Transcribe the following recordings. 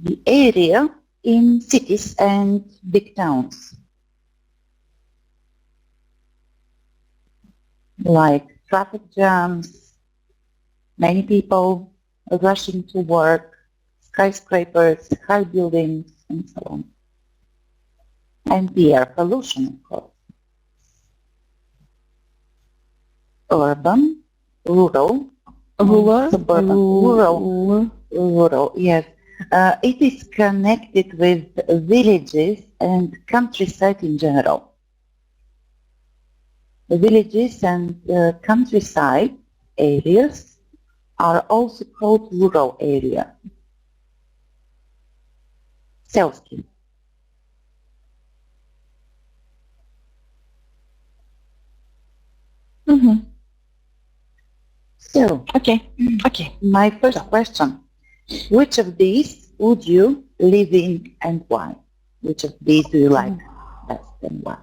the area in cities and big towns, like traffic jams, many people rushing to work, skyscrapers, high buildings, and so on. And the air pollution, of course. Urban, rural, suburban, rural, yes. It is connected with villages and countryside in general. The villages and countryside areas are also called rural area. Селски. So, Okay. My first question, which of these would you live in and why? Which of these do you like best and why?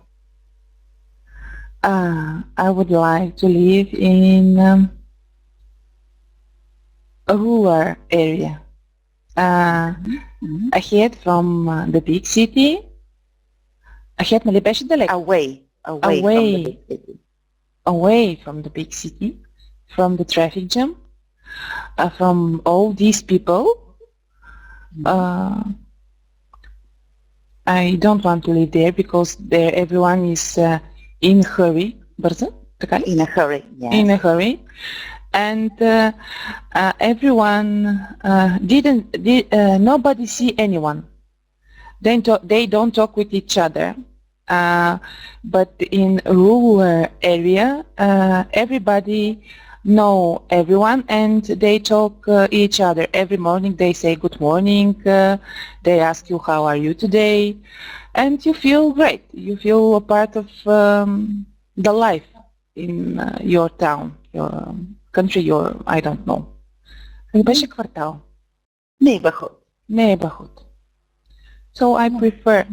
I would like to live in a rural area. Ahead from the big city. Ahead нали беше далеко? Away from the big city. Away from the big city, from the traffic jam, from all these people. I don't want to live there because there everyone is in a hurry. Бърза? Така ли? In a hurry, yes. In a hurry. And everyone nobody see anyone. They don't talk with each other. But in rural area, everybody know everyone and they talk each other. Every morning they say good morning. They ask you how are you today, and you feel great. You feel a part of the life in your town, your country, your I don't know. Беше квартал. Neighborhood. So I prefer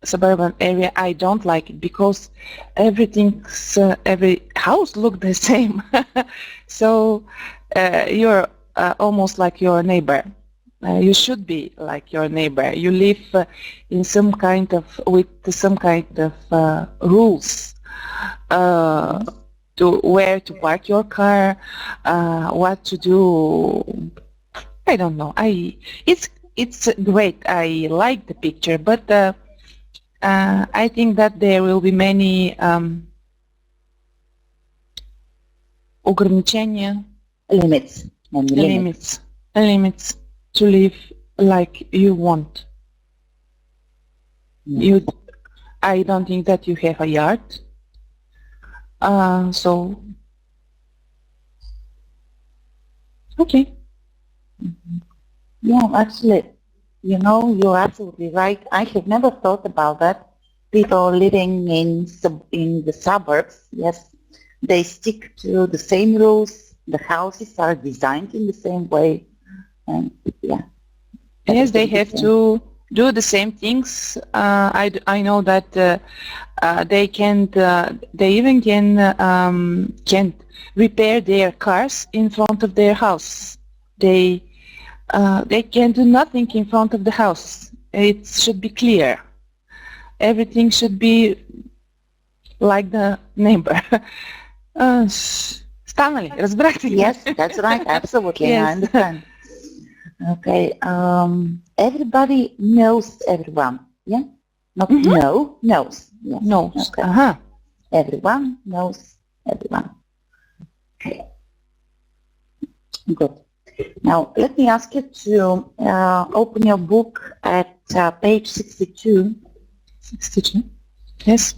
suburban area. I don't like it because every house look the same. So you're almost like your neighbor. You should be like your neighbor. You live in some kind of rules. To where to park your car, what to do. I don't know. It's great. I like the picture, but I think that there will be many ограничения, limits to live like you want. I don't think that you have a yard. So okay. Yeah, actually, you're absolutely right. I have never thought about that. People living in the suburbs, yes, they stick to the same rules. The houses are designed in the same way, and yeah. Yes, they have to do the same things. I know that they can't. They even can't repair their cars in front of their house. They can do nothing in front of the house. It should be clear. Everything should be like the neighbor. Станали? Разбрахте ли? Yes, that's right. Absolutely, yes. I understand. Okay. Everybody knows everyone. Yeah. Not knows. Yes. Knows. Okay. Everyone knows everyone. Okay. Good. Now, let me ask you to open your book at page 62. 62? Yes.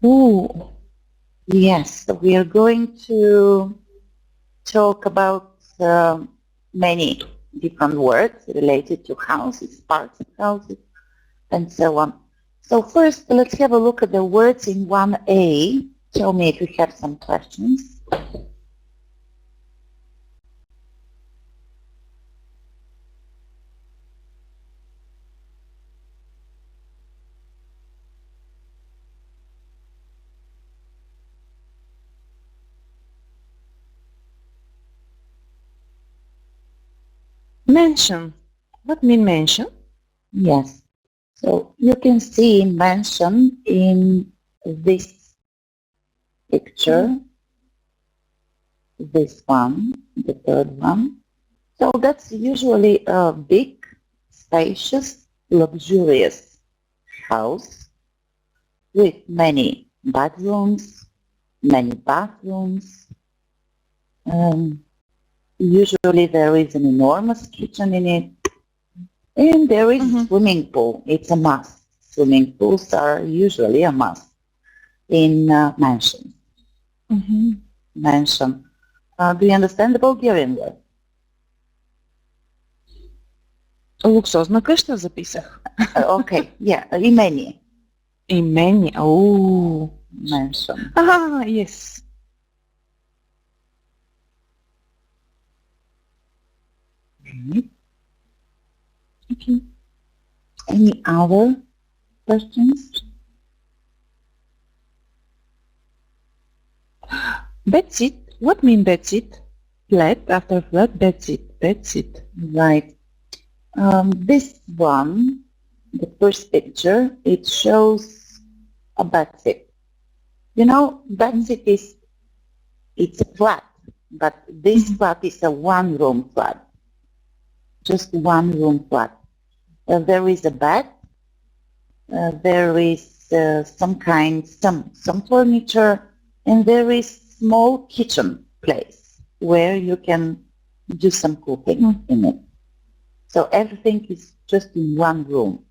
Oh. Yes, we are going to talk about many different words related to houses, parts of houses, and so on. So first, let's have a look at the words in 1A. Tell me if you have some questions. Mansion. What mean mansion? Yes. So you can see mansion in this picture, this one, the third one. So that's usually a big, spacious, luxurious house with many bedrooms, many bathrooms. Usually there is an enormous kitchen in it, and there is a swimming pool. It's a must. Swimming pools are usually a must in mansions. Mansion. Do you understand the Bulgarian word? Луксозна къща записах. Okay, yeah, имение. Имение. Oh. Mansion. Yes. Okay. Any other questions? Bedsit. What mean bedsit? Flat, after flat, bedsit. Bedsit. Right. This one, the first picture, it shows a bedsit. You know, bedsit it's a flat, but this flat is a one-room flat. Just one-room flat. There is a bed. There is some furniture, and there is small kitchen place where you can do some cooking in it. So everything is just in one room.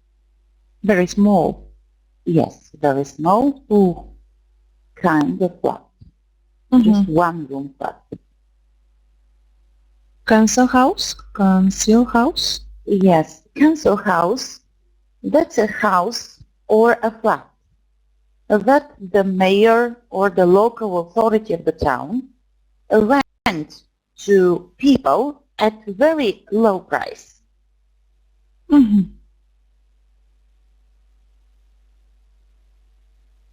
Very small. Yes, very small. Kind of flat. Just one room flat. Council house? Council house? Yes, council house. That's a house or a flat that the mayor or the local authority of the town rent to people at very low price.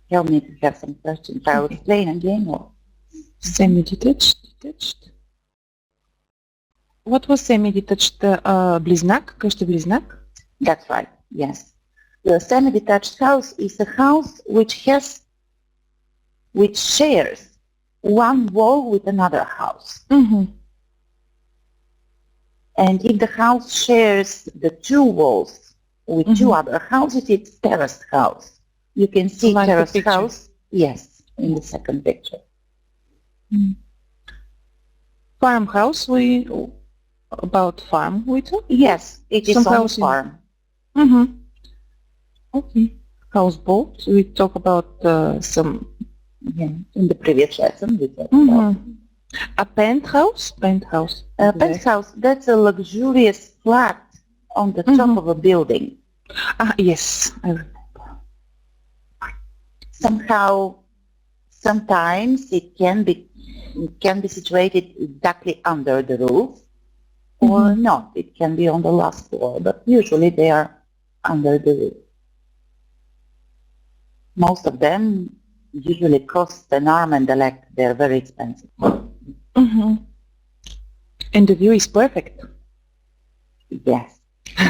Tell me if you have some questions. I'll explain again. Or Semi-detached. Detached. What was semi-detached? Близнак? Къща близнак? That's right, yes. The semi-detached house is a house which shares one wall with another house. And if the house shares the two walls with two other houses, it's terraced house. You can see Like terraced the picture. house, yes, in the second picture. Farmhouse, about farm we talk? Yes, it is Some on the house in- farm. Okay. Houseboat, we talk about some... Yeah, in the previous lesson we talked about. A penthouse? Penthouse. Penthouse, that's a luxurious flat on the top of a building. Yes, I remember. Sometimes it can be situated exactly under the roof, or not. It can be on the last floor, but usually they are under the roof. Most of them usually cost an arm and a leg. They're very expensive. And the view is perfect. Yes,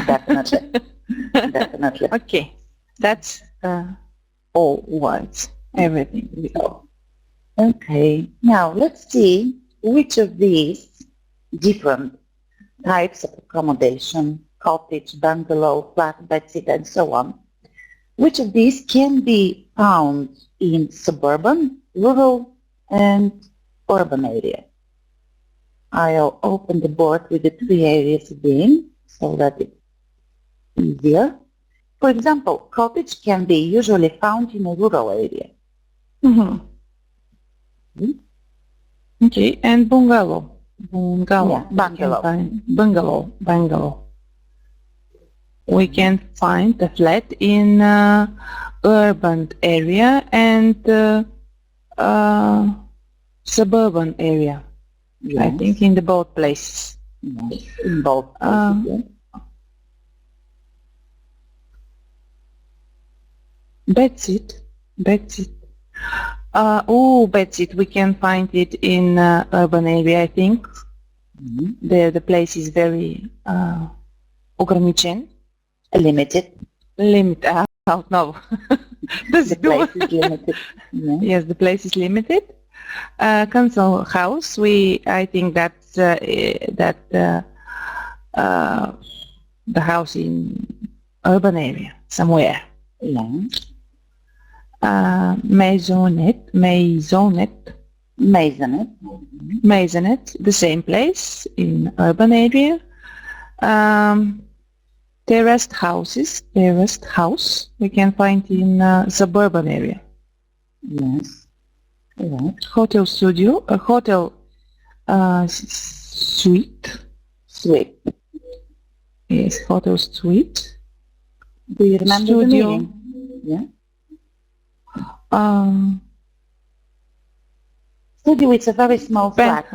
definitely. Definitely. Okay, that's all words, everything. Okay, now let's see which of these different types of accommodation, cottage, bungalow, flat, bedsit, and so on, which of these can be found in suburban, rural, and urban area. I'll open the board with the three areas again so that it's easier. For example, cottage can be usually found in a rural area. Okay, and bungalow. Yeah, bungalow. Bungalow. We can find the flat in urban area and suburban area. Yes. I think in the both places. Yes, in both places, yes. Bedsit. Bedsit, we can find it in urban area, I think. There the place is very ограничен. Limited. No. The place is limited. Yeah. Yes, the place is limited. Council house. I think that's the house in urban area somewhere. Yeah. Maisonette, the same place in urban area. Terraced house, we can find in suburban area. Yes. Right. Hotel studio, a hotel suite. Suite. Yes, hotel suite. Do you remember Studio. the meaning? Yeah. Studio is a very small flat.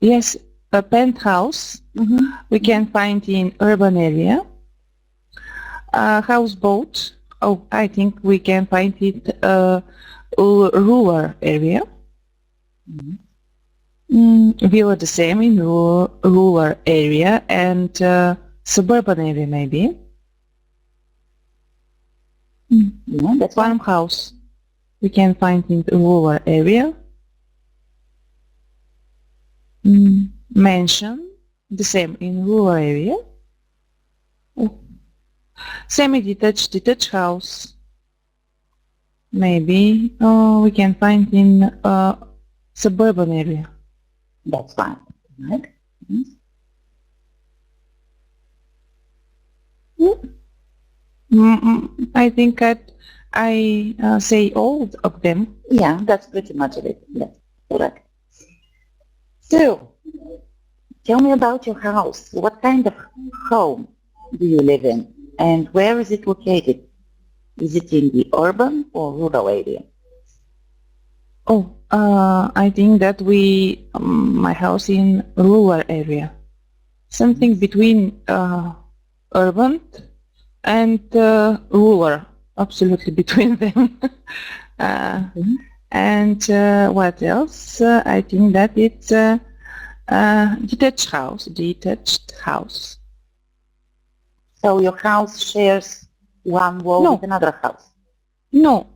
Yes, a penthouse we can find in urban area. Houseboat. Oh, I think we can find it rural area. Villa the same in rural area and suburban area maybe. Yeah, that's one. Farmhouse we can find in rural area. Mansion, the same in rural area. Semi-detached, detached house, maybe we can find in suburban area. That's right. Right. I think that I say all of them. Yeah, that's pretty much of it. Yes, correct. So, tell me about your house. What kind of home do you live in? And where is it located? Is it in the urban or rural area? Oh, I think that my house in rural area. Something between urban and rural, absolutely between them. And what else? I think that it's detached house. So your house shares one wall with another house? No.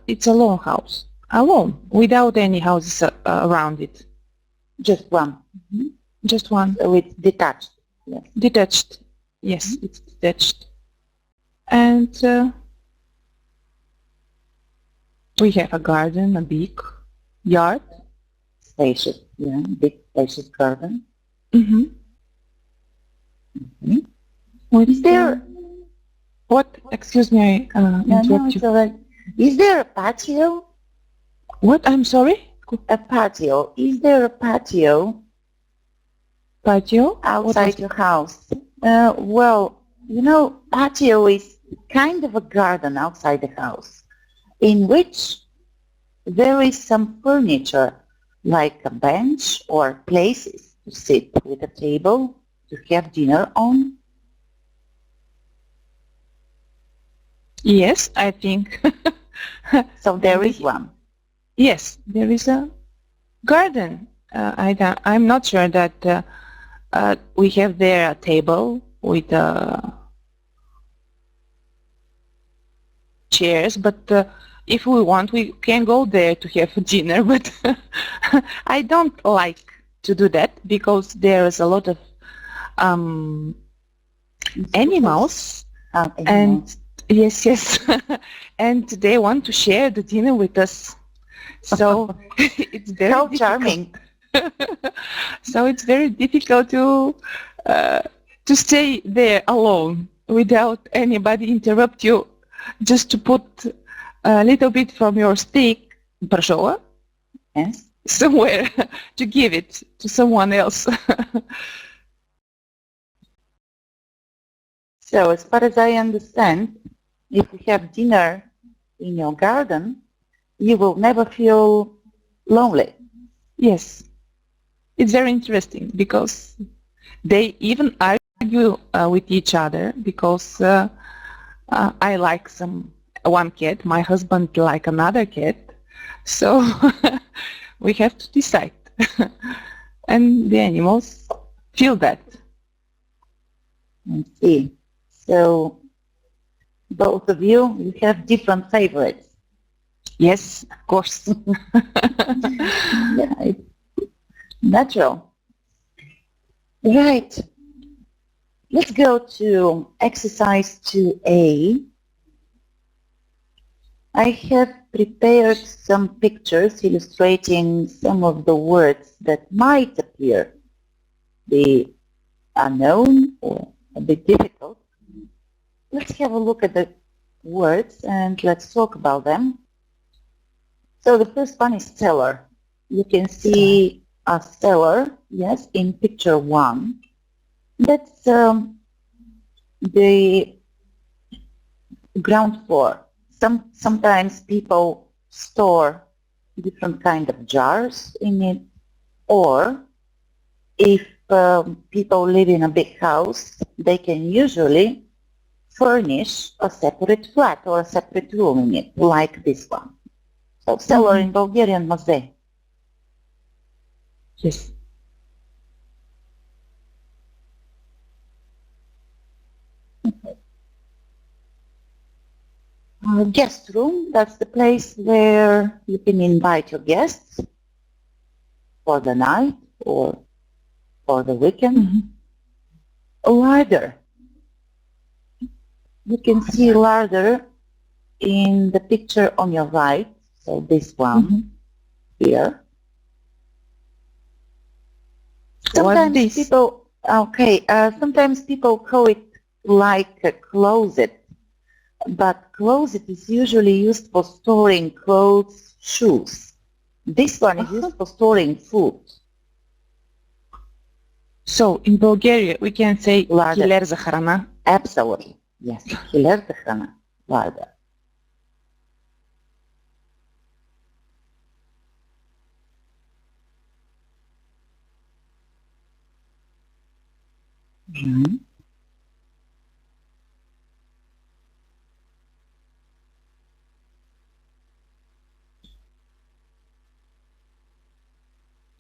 It's a lone house. Alone, without any houses around it. Just one? Just one. So it's detached? Yes. Detached. Yes, it's detached. And we have a garden, a big yard. Spacious, yeah, big spacious garden. Is there... What? Excuse me, I interrupt you. All right. Is there a patio? What? I'm sorry? A patio. Is there a patio? Patio? Outside your house? Well, you know, patio is kind of a garden outside the house in which there is some furniture like a bench or places to sit with a table to have dinner on. Yes, I think. So there is one. Yes, there is a garden. I'm not sure that we have there a table with chairs, but if we want, we can go there to have dinner. But I don't like to do that because there is a lot of animals. And yes, and they want to share the dinner with us. So it's very How charming. So it's very difficult to stay there alone without anybody interrupt you. Just to put a little bit from your steak, brzola, Yes. somewhere to give it to someone else. So as far as I understand, if you have dinner in your garden, you will never feel lonely. Yes. It's very interesting because they even argue with each other because I like one cat, my husband like another cat, so we have to decide And the animals feel that. I see. So both of you have different favorites. Yes, of course. Yeah, it's natural. Right. Let's go to exercise 2A. I have prepared some pictures illustrating some of the words that might appear be unknown or a bit difficult. Let's have a look at the words and let's talk about them. So the first one is seller. You can see a cellar, yes, in picture 1. That's the ground floor. Sometimes people store different kind of jars in it, or if people live in a big house, they can usually furnish a separate flat or a separate room in it, like this one. So cellar in Bulgarian maze. Yes. Guest room, that's the place where you can invite your guests for the night or for the weekend. A larder. You can see larder in the picture on your right, so this one here. Sometimes people, sometimes people call it like a closet. But closet is usually used for storing clothes, shoes. This one is used for storing food. So in Bulgaria we can say хилер за храна. Absolutely, yes. Хилер за храна, larder.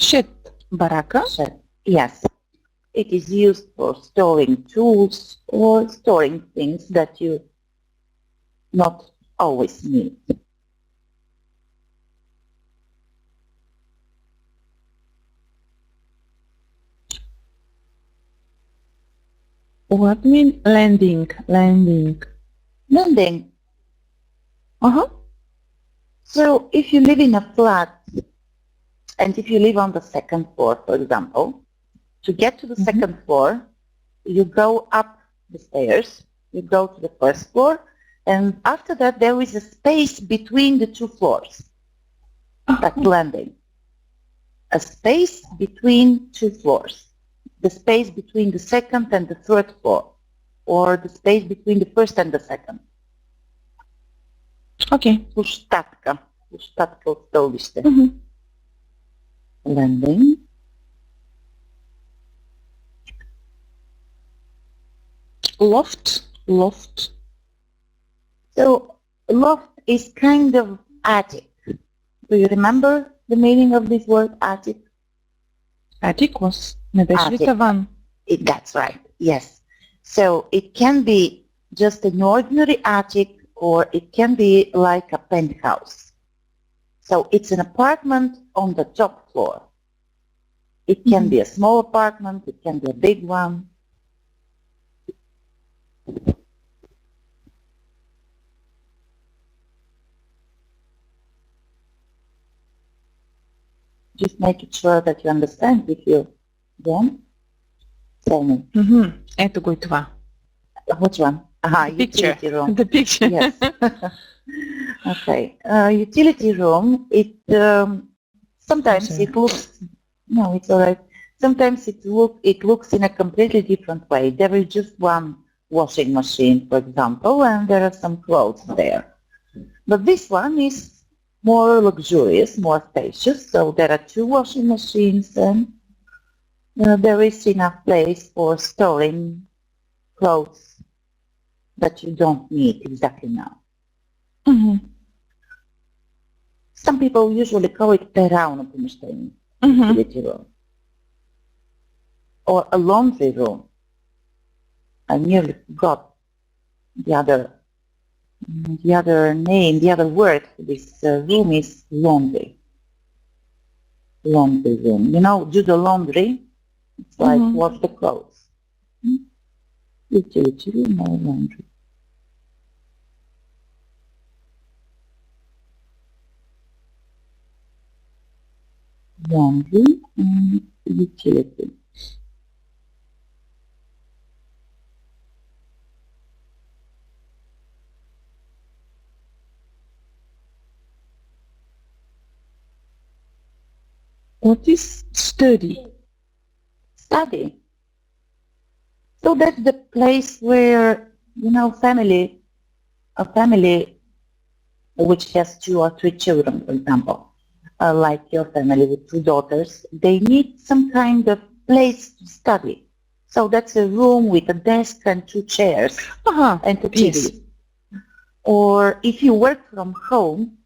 Shed, baraka. Shed, yes. It is used for storing tools or storing things that you not always need. What mean landing? Landing. Landing. So if you live in a flat, and if you live on the second floor, for example, to get to the second floor, you go up the stairs, you go to the first floor, and after that there is a space between the two floors. That's landing. A space between two floors. The space between the second and the third floor, or the space between the first and the second. Okay. Площадка от стълбище. Landing. Loft. Loft. So loft is kind of attic. Do you remember the meaning of this word attic? Attic was не беше ли таван? That's right, yes. So it can be just an ordinary attic or it can be like a penthouse. So it's an apartment on the top floor. It can be a small apartment, it can be a big one. Just make it sure that you understand if you don't. Tell me. Ето го и това. Which one? Utility room. The picture. Yes. Okay. Utility room, sometimes it looks, no, it's all right. Sometimes it looks in a completely different way. There is just one washing machine, for example, and there are some clothes there. But this one is more luxurious, more spacious. So there are two washing machines and there is enough place for storing clothes that you don't need exactly now. Some people usually call it перално помещение. utility room. Or a laundry room. I nearly forgot the other name, the other word for this room is laundry. Laundry room. You know, do the laundry. It's like wash the clothes. Utility room or laundry. Laundry and utility. What is study? Study. So that's the place where, you know, a family which has 2 or 3 children, for example, like your family with 2 daughters, they need some kind of place to study. So that's a room with a desk and 2 chairs and a TV. Yes. Or if you work from home,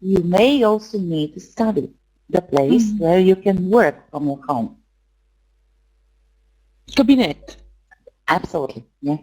you may also need to study, the place where you can work from your home. Cabinet. Absolutely, yeah.